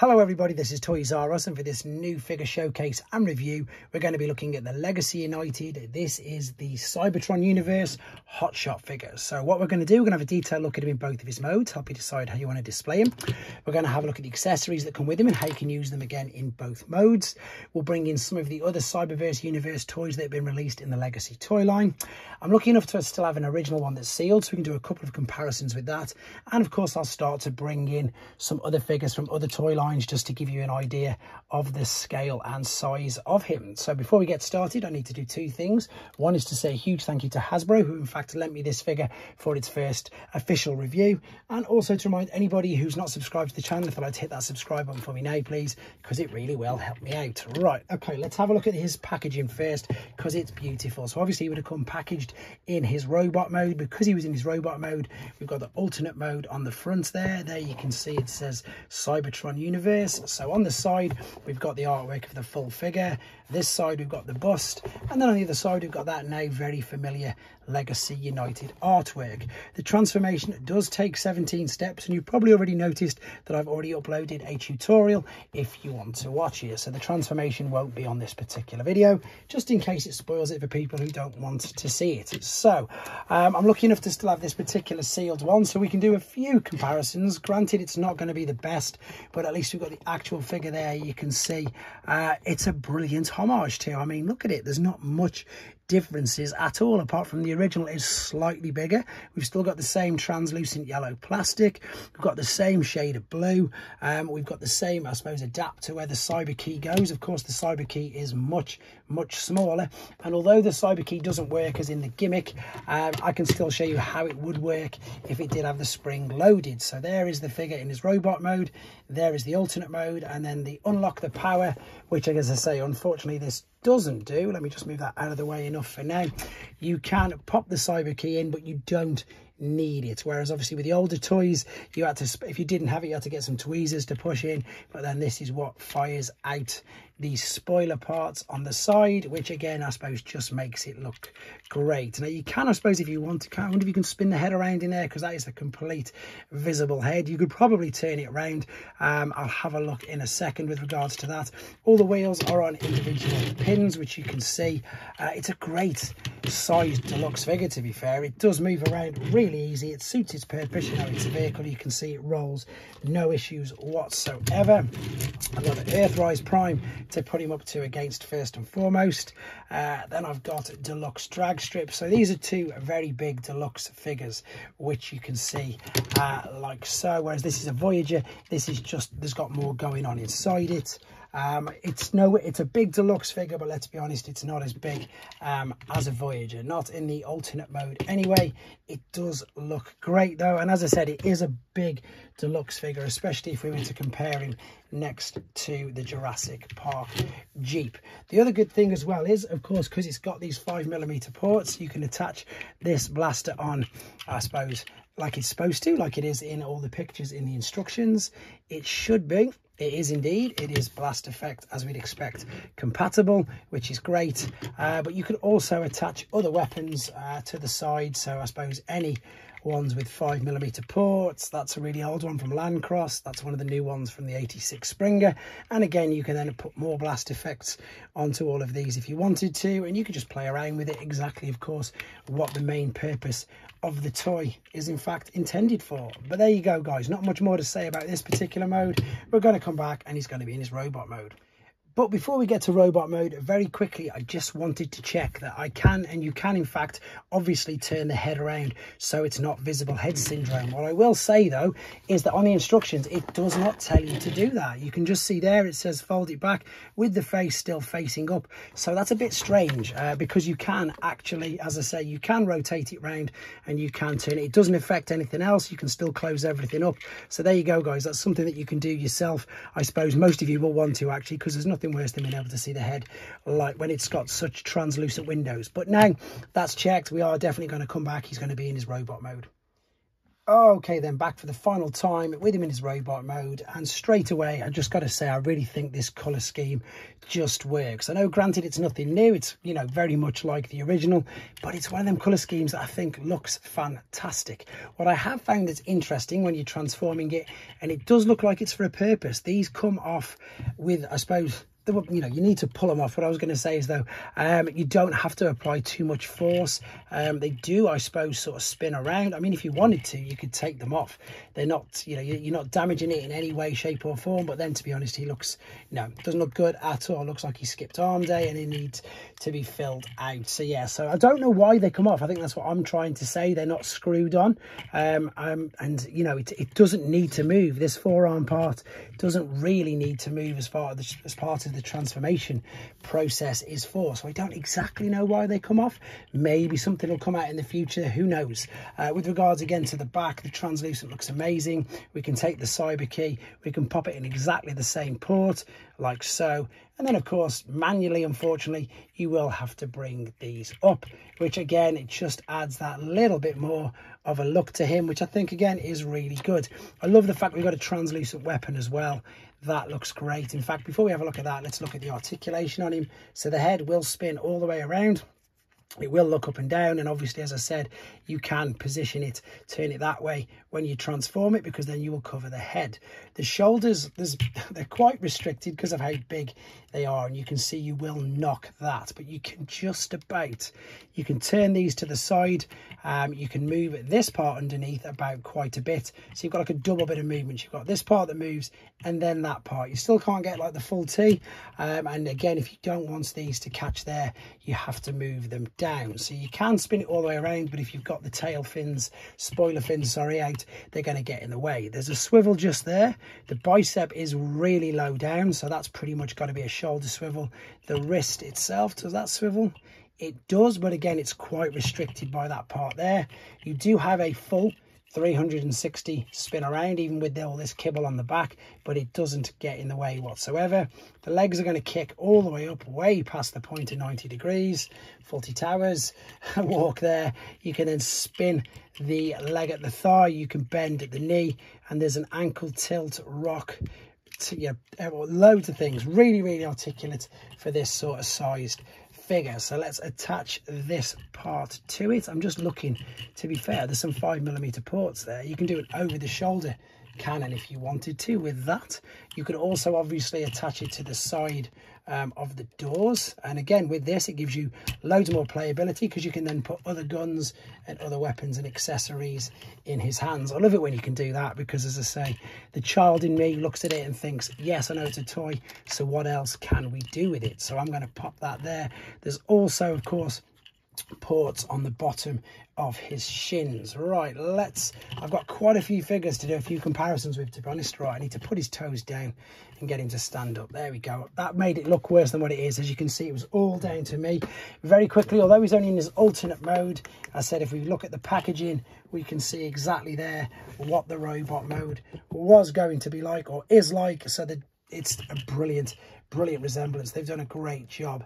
Hello everybody, this is Toys R Us, and for this new figure showcase and review, we're going to be looking at the Legacy United. This is the Cybertron Universe Hotshot figures. So what we're going to do, we're going to have a detailed look at him in both of his modes, help you decide how you want to display him. We're going to have a look at the accessories that come with him and how you can use them again in both modes. We'll bring in some of the other Cyberverse Universe toys that have been released in the Legacy toy line. I'm lucky enough to still have an original one that's sealed, so we can do a couple of comparisons with that. And of course, I'll start to bring in some other figures from other toy lines just to give you an idea of the scale and size of him. So before we get started, I need to do two things. One is to say a huge thank you to Hasbro, who in fact lent me this figure for its first official review, and also to remind anybody who's not subscribed to the channel if they'd like to hit that subscribe button for me now, please, because it really will help me out. Right, okay, let's have a look at his packaging first, because it's beautiful. So obviously he would have come packaged in his robot mode. Because he was in his robot mode, we've got the alternate mode on the front there you can see it says Cybertron Universe. So on the side we've got the artwork of the full figure, this side we've got the bust, and then on the other side we've got that now very familiar Legacy United artwork. The transformation does take 17 steps, and you've probably already noticed that I've already uploaded a tutorial if you want to watch it. So the transformation won't be on this particular video, just in case it spoils it for people who don't want to see it. So I'm lucky enough to still have this particular sealed one, so we can do a few comparisons. Granted, it's not going to be the best, but at least we've got the actual figure there. You can see it's a brilliant homage to. I mean, look at it. There's not much differences at all, apart from the original is slightly bigger. We've still got the same translucent yellow plastic, we've got the same shade of blue, we've got the same, I suppose, adapter where the cyber key goes. Of course, the cyber key is much smaller, and although the cyber key doesn't work as in the gimmick, I can still show you how it would work if it did have the spring loaded. So there is the figure in his robot mode, there is the alternate mode, and then the unlock the power, which, as I say, unfortunately this doesn't do. Let me just move that out of the way enough for now. You can pop the cyber key in, but you don't need it, whereas obviously with the older toys you had to, if you didn't have it, you had to get some tweezers to push in. But then this is what fires out these spoiler parts on the side, which again I suppose just makes it look great. Now you can, I suppose, if you want to, I wonder if you can spin the head around in there, because that is a complete visible head. You could probably turn it around. I'll have a look in a second with regards to that. All the wheels are on individual pins, which you can see. It's a great sized deluxe figure, to be fair. It does move around really easy. It suits its purpose. You know, it's a vehicle. You can see it rolls, no issues whatsoever. I've got the Earthrise Prime to put him up to against first and foremost. Then I've got Deluxe drag strip. So these are two very big deluxe figures, which you can see like so. Whereas this is a Voyager. This is just, there's got more going on inside it. It's a big deluxe figure, but let's be honest, it's not as big as a Voyager, not in the alternate mode anyway. It does look great though, and as I said, it is a big deluxe figure, especially if we were to compare him next to the Jurassic Park Jeep. The other good thing as well is, of course, because it's got these 5mm ports, you can attach this blaster on, I suppose, like it's supposed to, like it is in all the pictures in the instructions. It should be. It is indeed. It is blast effect, as we'd expect, compatible, which is great. But you can also attach other weapons to the side. So I suppose any ones with 5mm ports. That's a really old one from Landcross. That's one of the new ones from the 86 Springer. And again, you can then put more blast effects onto all of these if you wanted to, and you could just play around with it exactly, of course, what the main purpose of the toy is in fact intended for. But there you go, guys. Not much more to say about this particular mode. We're going to come back and he's going to be in his robot mode. But before we get to robot mode, very quickly, I just wanted to check that I can, and you can in fact, obviously turn the head around so it's not visible head syndrome. What I will say though, is that on the instructions, it does not tell you to do that. You can just see there, it says fold it back with the face still facing up. So that's a bit strange because you can actually, as I say, you can rotate it round and you can turn it. It doesn't affect anything else. You can still close everything up. So there you go, guys. That's something that you can do yourself. I suppose most of you will want to actually, because there's nothing worse than being able to see the head like when it's got such translucent windows. But now that's checked, we are definitely going to come back. He's going to be in his robot mode. Okay, then back for the final time with him in his robot mode, and straight away I just got to say I really think this colour scheme just works. I know granted it's nothing new, it's, you know, very much like the original, but it's one of them colour schemes that I think looks fantastic. What I have found that's interesting when you're transforming it, and it does look like it's for a purpose, these come off with, I suppose, you know, you need to pull them off. What I was going to say is though, you don't have to apply too much force. They do, I suppose, sort of spin around. I mean, if you wanted to, you could take them off. They're not, you know, you're not damaging it in any way, shape or form. But then, to be honest, he looks, no, doesn't look good at all. Looks like he skipped arm day and he needs to be filled out. So yeah, so I don't know why they come off. I think that's what I'm trying to say. They're not screwed on, and you know, it doesn't need to move. This forearm part doesn't really need to move as part of the transformation process is for. So I don't exactly know why they come off. Maybe something will come out in the future, who knows. With regards again to the back, the translucent looks amazing. We can take the cyber key, we can pop it in exactly the same port like so, and then of course manually, unfortunately, you will have to bring these up, which again, it just adds that little bit more of a look to him, which I think again is really good. I love the fact we've got a translucent weapon as well. That looks great. In fact, before we have a look at that, let's look at the articulation on him. So the head will spin all the way around. It will look up and down, and obviously, as I said, you can position it, turn it that way when you transform it, because then you will cover the head. The shoulders, they're quite restricted because of how big they are, and you can see you will knock that, but you can just about, you can turn these to the side, you can move this part underneath about quite a bit, so you've got like a double bit of movement. You've got this part that moves and then that part. You still can't get like the full T, and again, if you don't want these to catch there, you have to move them down. So you can spin it all the way around, but if you've got the tail fins, spoiler fins, sorry, out, they're going to get in the way. There's a swivel just there. The bicep is really low down, so that's pretty much got to be a shoulder swivel. The wrist itself, does that swivel? It does, but again, it's quite restricted by that part there. You do have a full 360 spin around, even with all this kibble on the back, but it doesn't get in the way whatsoever. The legs are going to kick all the way up, way past the point of 90 degrees, faulty towers. Walk there. You can then spin the leg at the thigh, you can bend at the knee, and there's an ankle tilt rock. Yeah, loads of things. Really articulate for this sort of sized figure. So let's attach this part to it. I'm just looking, to be fair, there's some 5mm ports there. You can do an over the shoulder cannon if you wanted to with that. You could also obviously attach it to the side of the doors, and again with this it gives you loads more playability, because you can then put other guns and other weapons and accessories in his hands. I love it when you can do that, because as I say, the child in me looks at it and thinks, yes, I know it's a toy, so what else can we do with it? So I'm going to pop that there. There's also, of course, ports on the bottom of his shins. Right, I've got quite a few figures to do a few comparisons with, to be honest. Right, I need to put his toes down and get him to stand up. There we go. That made it look worse than what it is. As you can see, it was all down to me. Very quickly, although he's only in his alternate mode, I said if we look at the packaging, we can see exactly there what the robot mode was going to be like, or is like. So that it's a brilliant resemblance. They've done a great job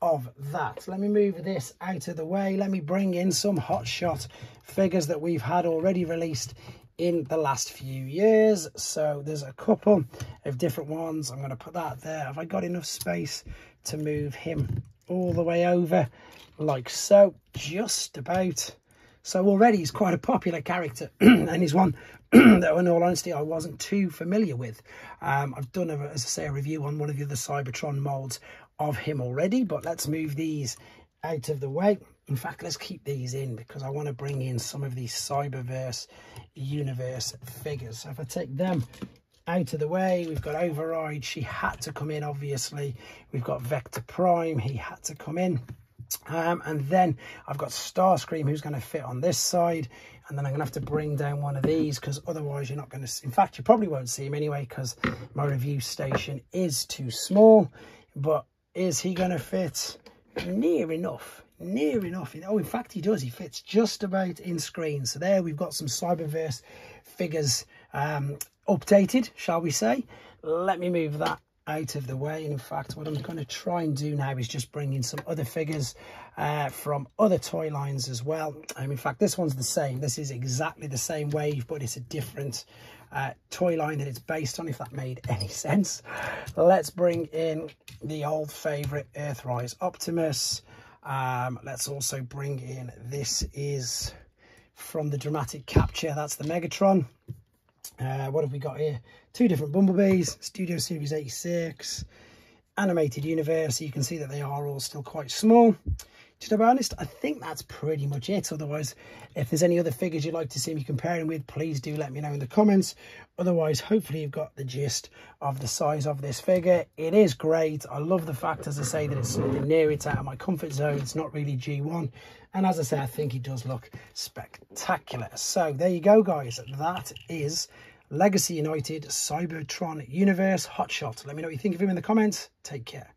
of that. Let me move this out of the way. Let me bring in some hot shot figures that we've had already released in the last few years. So there's a couple of different ones. I'm going to put that there. Have I got enough space to move him all the way over like so? Just about. So already he's quite a popular character, and he's one that, in all honesty, I wasn't too familiar with. I've done, as I say, a review on one of the other Cybertron molds of him already, but let's move these out of the way. In fact, let's keep these in, because I want to bring in some of these Cyberverse universe figures. So if I take them out of the way, we've got Override. She had to come in, obviously. We've got Vector Prime. He had to come in. And then I've got Starscream, who's going to fit on this side, and then I'm going to have to bring down one of these, because otherwise you're not going to, in fact, you probably won't see him anyway, because my review station is too small. But is he going to fit? Near enough. Oh, in fact, he does. He fits just about in screen. So there we've got some Cyberverse figures updated, shall we say. Let me move that out of the way. And in fact, what I'm going to try and do now is just bring in some other figures from other toy lines as well. In fact, this one's the same. This is exactly the same wave, but it's a different toy line that it's based on, if that made any sense. Let's bring in the old favorite Earthrise Optimus. Let's also bring in, this is from the Dramatic Capture, that's the Megatron. What have we got here? Two different Bumblebees, Studio Series 86, Animated Universe. You can see that they are all still quite small. To be honest, I think that's pretty much it. Otherwise, if there's any other figures you'd like to see me comparing with, please do let me know in the comments. Otherwise, hopefully you've got the gist of the size of this figure. It is great. I love the fact, as I say, that it's something near, it's out of my comfort zone. It's not really G1. And as I say, I think it does look spectacular. So there you go, guys. That is Legacy United Cybertron Universe Hotshot. Let me know what you think of him in the comments. Take care.